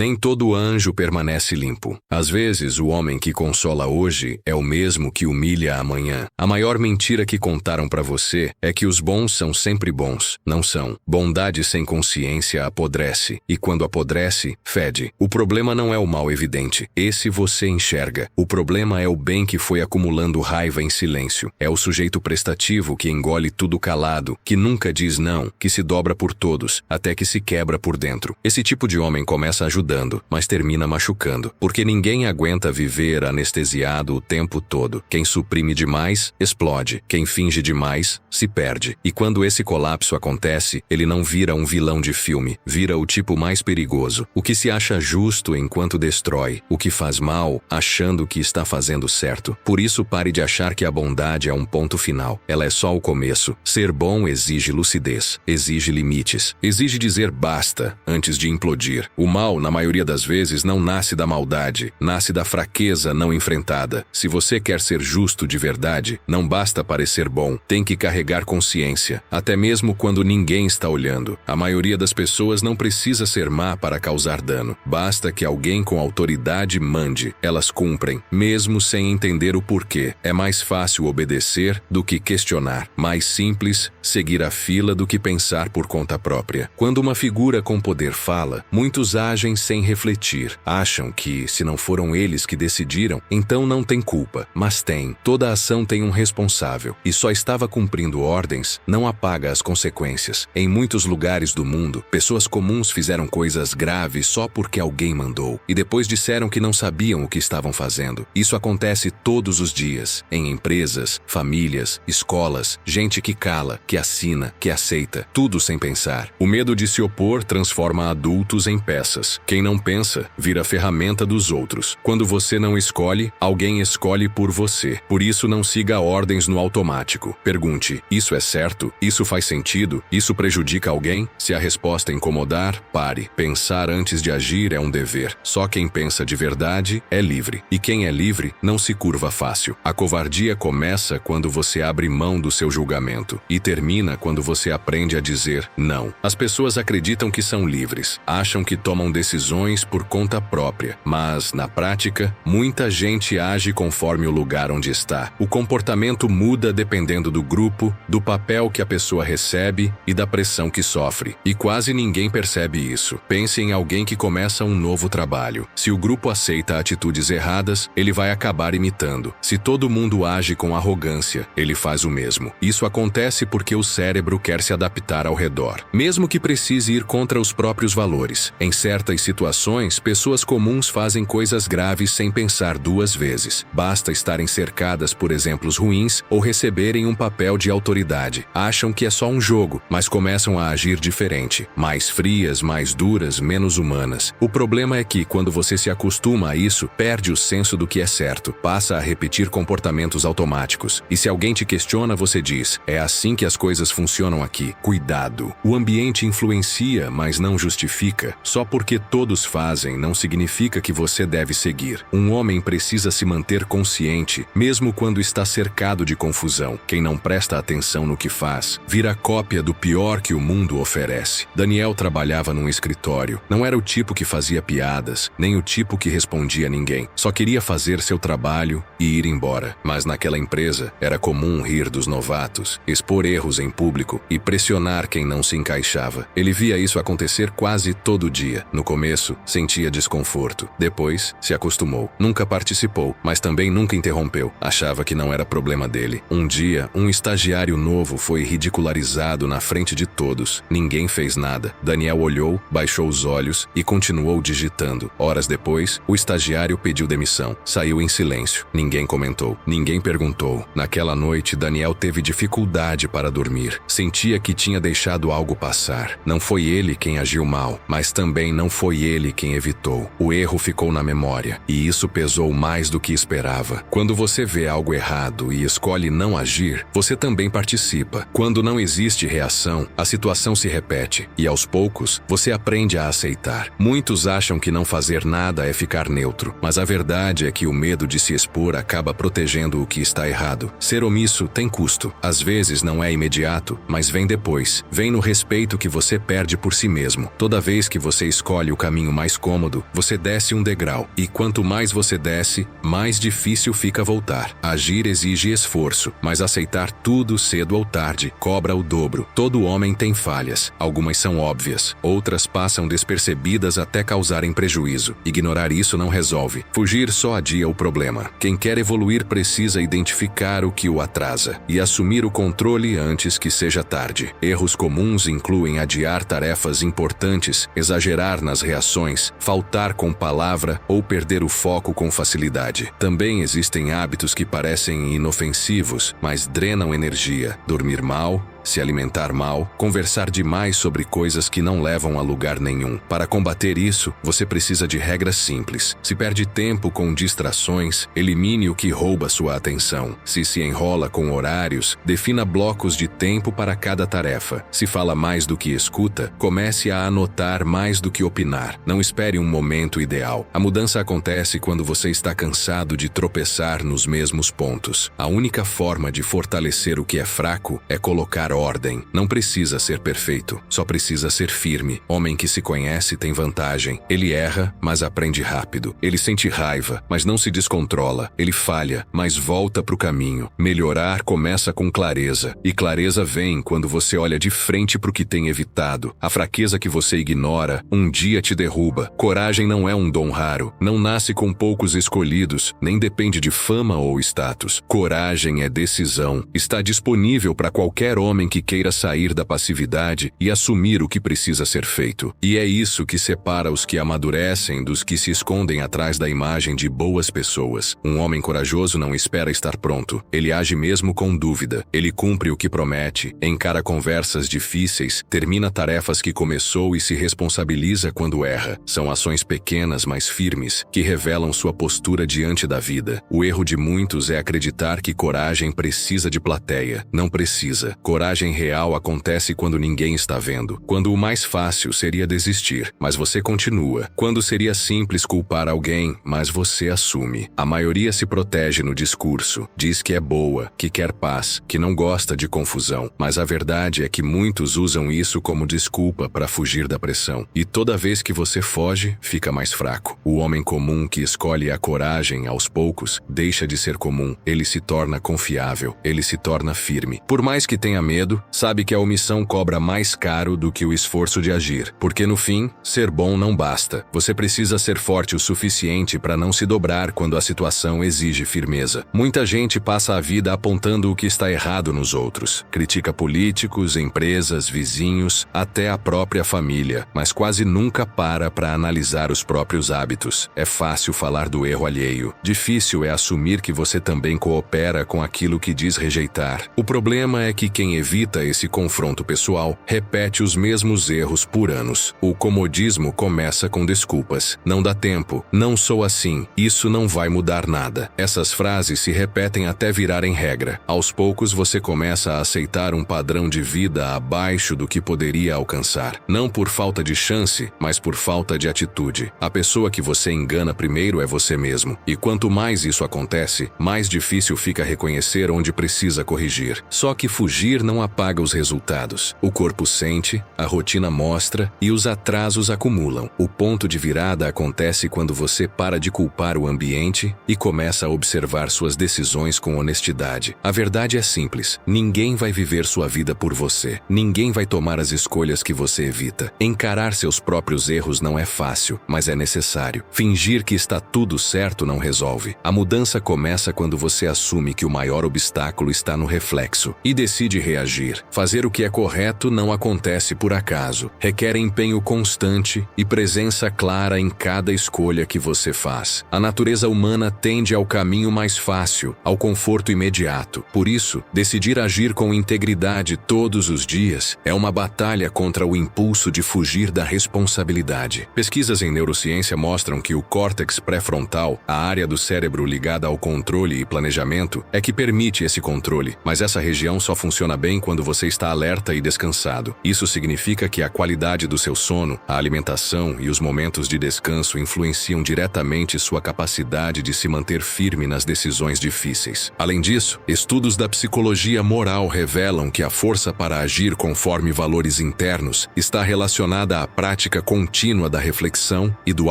Nem todo anjo permanece limpo. Às vezes, o homem que consola hoje é o mesmo que humilha amanhã. A maior mentira que contaram para você é que os bons são sempre bons. Não são. Bondade sem consciência apodrece, e quando apodrece, fede. O problema não é o mal evidente. Esse você enxerga. O problema é o bem que foi acumulando raiva em silêncio. É o sujeito prestativo que engole tudo calado, que nunca diz não, que se dobra por todos, até que se quebra por dentro. Esse tipo de homem começa ajudando, mas termina machucando, porque ninguém aguenta viver anestesiado o tempo todo. Quem suprime demais, explode. Quem finge demais, se perde. E quando esse colapso acontece, ele não vira um vilão de filme, vira o tipo mais perigoso. O que se acha justo enquanto destrói, o que faz mal, achando que está fazendo certo. Por isso, pare de achar que a bondade é um ponto final. Ela é só o começo. Ser bom exige lucidez, exige limites, exige dizer basta antes de implodir. O mal, na maioria das vezes, não nasce da maldade, nasce da fraqueza não enfrentada. Se você quer ser justo de verdade, não basta parecer bom, tem que carregar consciência, até mesmo quando ninguém está olhando. A maioria das pessoas não precisa ser má para causar dano. Basta que alguém com autoridade mande. Elas cumprem, mesmo sem entender o porquê. É mais fácil obedecer do que questionar. Mais simples, seguir a fila do que pensar por conta própria. Quando uma figura com poder fala, muitos agem sem refletir. Acham que, se não foram eles que decidiram, então não tem culpa. Mas tem. Toda ação tem um responsável. E só estava cumprindo ordens, não apaga as consequências. Em muitos lugares do mundo, pessoas comuns fizeram coisas graves só porque alguém mandou. E depois disseram que não sabiam o que estavam fazendo. Isso acontece todos os dias. Em empresas, famílias, escolas, gente que cala, que assina, que aceita. Tudo sem pensar. O medo de se opor transforma adultos em peças. Quem não pensa, vira ferramenta dos outros. Quando você não escolhe, alguém escolhe por você. Por isso não siga ordens no automático. Pergunte, isso é certo? Isso faz sentido? Isso prejudica alguém? Se a resposta incomodar, pare. Pensar antes de agir é um dever. Só quem pensa de verdade é livre. E quem é livre não se curva fácil. A covardia começa quando você abre mão do seu julgamento e termina quando você aprende a dizer não. As pessoas acreditam que são livres, acham que tomam decisões por conta própria, mas, na prática, muita gente age conforme o lugar onde está. O comportamento muda dependendo do grupo, do papel que a pessoa recebe e da pressão que sofre. E quase ninguém percebe isso. Pense em alguém que começa um novo trabalho. Se o grupo aceita atitudes erradas, ele vai acabar imitando. Se todo mundo age com arrogância, ele faz o mesmo. Isso acontece porque o cérebro quer se adaptar ao redor, mesmo que precise ir contra os próprios valores. Em certas situações, pessoas comuns fazem coisas graves sem pensar duas vezes. Basta estarem cercadas por exemplos ruins ou receberem um papel de autoridade. Acham que é só um jogo, mas começam a agir diferente. Mais frias, mais duras, menos humanas. O problema é que, quando você se acostuma a isso, perde o senso do que é certo. Passa a repetir comportamentos automáticos. E se alguém te questiona, você diz, é assim que as coisas funcionam aqui. Cuidado. O ambiente influencia, mas não justifica. Só porque todos fazem, não significa que você deve seguir. Um homem precisa se manter consciente, mesmo quando está cercado de confusão. Quem não presta atenção no que faz, vira cópia do pior que o mundo oferece. Daniel trabalhava num escritório. Não era o tipo que fazia piadas, nem o tipo que respondia a ninguém. Só queria fazer seu trabalho e ir embora. Mas naquela empresa, era comum rir dos novatos, expor erros em público e pressionar quem não se encaixava. Ele via isso acontecer quase todo dia. No começo, sentia desconforto. Depois, se acostumou. Nunca participou, mas também nunca interrompeu. Achava que não era problema dele. Um dia, um estagiário novo foi ridicularizado na frente de todos. Ninguém fez nada. Daniel olhou, baixou os olhos e continuou digitando. Horas depois, o estagiário pediu demissão. Saiu em silêncio. Ninguém comentou. Ninguém perguntou. Naquela noite, Daniel teve dificuldade para dormir. Sentia que tinha deixado algo passar. Não foi ele quem agiu mal, mas também não foi ele quem evitou. O erro ficou na memória, e isso pesou mais do que esperava. Quando você vê algo errado e escolhe não agir, você também participa. Quando não existe reação, a situação se repete, e aos poucos, você aprende a aceitar. Muitos acham que não fazer nada é ficar neutro, mas a verdade é que o medo de se expor acaba protegendo o que está errado. Ser omisso tem custo. Às vezes não é imediato, mas vem depois. Vem no respeito que você perde por si mesmo. Toda vez que você escolhe o caminho caminho mais cômodo, você desce um degrau. E quanto mais você desce, mais difícil fica voltar. Agir exige esforço, mas aceitar tudo cedo ou tarde cobra o dobro. Todo homem tem falhas. Algumas são óbvias, outras passam despercebidas até causarem prejuízo. Ignorar isso não resolve. Fugir só adia o problema. Quem quer evoluir precisa identificar o que o atrasa e assumir o controle antes que seja tarde. Erros comuns incluem adiar tarefas importantes, exagerar nas reações, faltar com palavra ou perder o foco com facilidade. Também existem hábitos que parecem inofensivos, mas drenam energia. Dormir mal, se alimentar mal, conversar demais sobre coisas que não levam a lugar nenhum. Para combater isso, você precisa de regras simples. Se perde tempo com distrações, elimine o que rouba sua atenção. Se enrola com horários, defina blocos de tempo para cada tarefa. Se fala mais do que escuta, comece a anotar mais do que opinar. Não espere um momento ideal. A mudança acontece quando você está cansado de tropeçar nos mesmos pontos. A única forma de fortalecer o que é fraco é colocar ordem. Não precisa ser perfeito, só precisa ser firme. Homem que se conhece tem vantagem. Ele erra, mas aprende rápido. Ele sente raiva, mas não se descontrola. Ele falha, mas volta pro caminho. Melhorar começa com clareza, e clareza vem quando você olha de frente pro que tem evitado. A fraqueza que você ignora, um dia te derruba. Coragem não é um dom raro, não nasce com poucos escolhidos, nem depende de fama ou status. Coragem é decisão. Está disponível para qualquer homem que queira sair da passividade e assumir o que precisa ser feito. E é isso que separa os que amadurecem dos que se escondem atrás da imagem de boas pessoas. Um homem corajoso não espera estar pronto. Ele age mesmo com dúvida. Ele cumpre o que promete, encara conversas difíceis, termina tarefas que começou e se responsabiliza quando erra. São ações pequenas, mas firmes, que revelam sua postura diante da vida. O erro de muitos é acreditar que coragem precisa de plateia. Não precisa. Coragem real acontece quando ninguém está vendo. Quando o mais fácil seria desistir, mas você continua. Quando seria simples culpar alguém, mas você assume. A maioria se protege no discurso. Diz que é boa, que quer paz, que não gosta de confusão. Mas a verdade é que muitos usam isso como desculpa para fugir da pressão. E toda vez que você foge, fica mais fraco. O homem comum que escolhe a coragem aos poucos, deixa de ser comum. Ele se torna confiável. Ele se torna firme. Por mais que tenha medo, sabe que a omissão cobra mais caro do que o esforço de agir. Porque no fim, ser bom não basta. Você precisa ser forte o suficiente para não se dobrar quando a situação exige firmeza. Muita gente passa a vida apontando o que está errado nos outros. Critica políticos, empresas, vizinhos, até a própria família, mas quase nunca para analisar os próprios hábitos. É fácil falar do erro alheio. Difícil é assumir que você também coopera com aquilo que diz rejeitar. O problema é que quem evita esse confronto pessoal repete os mesmos erros por anos. O comodismo começa com desculpas. Não dá tempo. Não sou assim. Isso não vai mudar nada. Essas frases se repetem até virarem regra. Aos poucos você começa a aceitar um padrão de vida abaixo do que poderia alcançar. Não por falta de chance, mas por falta de atitude. A pessoa que você engana primeiro é você mesmo. E quanto mais isso acontece, mais difícil fica reconhecer onde precisa corrigir. Só que fugir não apaga os resultados. O corpo sente, a rotina mostra e os atrasos acumulam. O ponto de virada acontece quando você para de culpar o ambiente e começa a observar suas decisões com honestidade. A verdade é simples. Ninguém vai viver sua vida por você. Ninguém vai tomar as escolhas que você evita. Encarar seus próprios erros não é fácil, mas é necessário. Fingir que está tudo certo não resolve. A mudança começa quando você assume que o maior obstáculo está no reflexo e decide reagir. Fazer o que é correto não acontece por acaso. Requer empenho constante e presença clara em cada escolha que você faz. A natureza humana tende ao caminho mais fácil, ao conforto imediato. Por isso, decidir agir com integridade todos os dias é uma batalha contra o impulso de fugir da responsabilidade. Pesquisas em neurociência mostram que o córtex pré-frontal, a área do cérebro ligada ao controle e planejamento, é que permite esse controle, mas essa região só funciona bem quando você está alerta e descansado. Isso significa que a qualidade do seu sono, a alimentação e os momentos de descanso influenciam diretamente sua capacidade de se manter firme nas decisões difíceis. Além disso, estudos da psicologia moral revelam que a força para agir conforme valores internos está relacionada à prática contínua da reflexão e do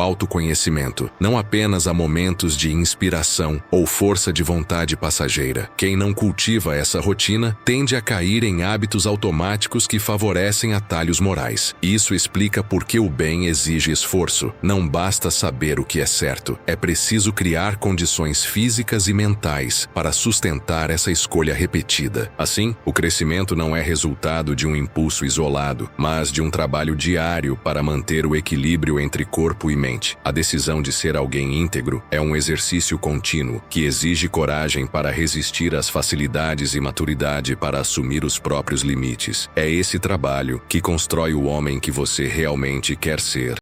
autoconhecimento, não apenas a momentos de inspiração ou força de vontade passageira. Quem não cultiva essa rotina tende a cair em hábitos automáticos que favorecem atalhos morais. Isso explica por que o bem exige esforço. Não basta saber o que é certo, é preciso criar condições físicas e mentais para sustentar essa escolha repetida. Assim, o crescimento não é resultado de um impulso isolado, mas de um trabalho diário para manter o equilíbrio entre corpo e mente. A decisão de ser alguém íntegro é um exercício contínuo que exige coragem para resistir às facilidades e maturidade para assumir os próprios limites. É esse trabalho que constrói o homem que você realmente quer ser.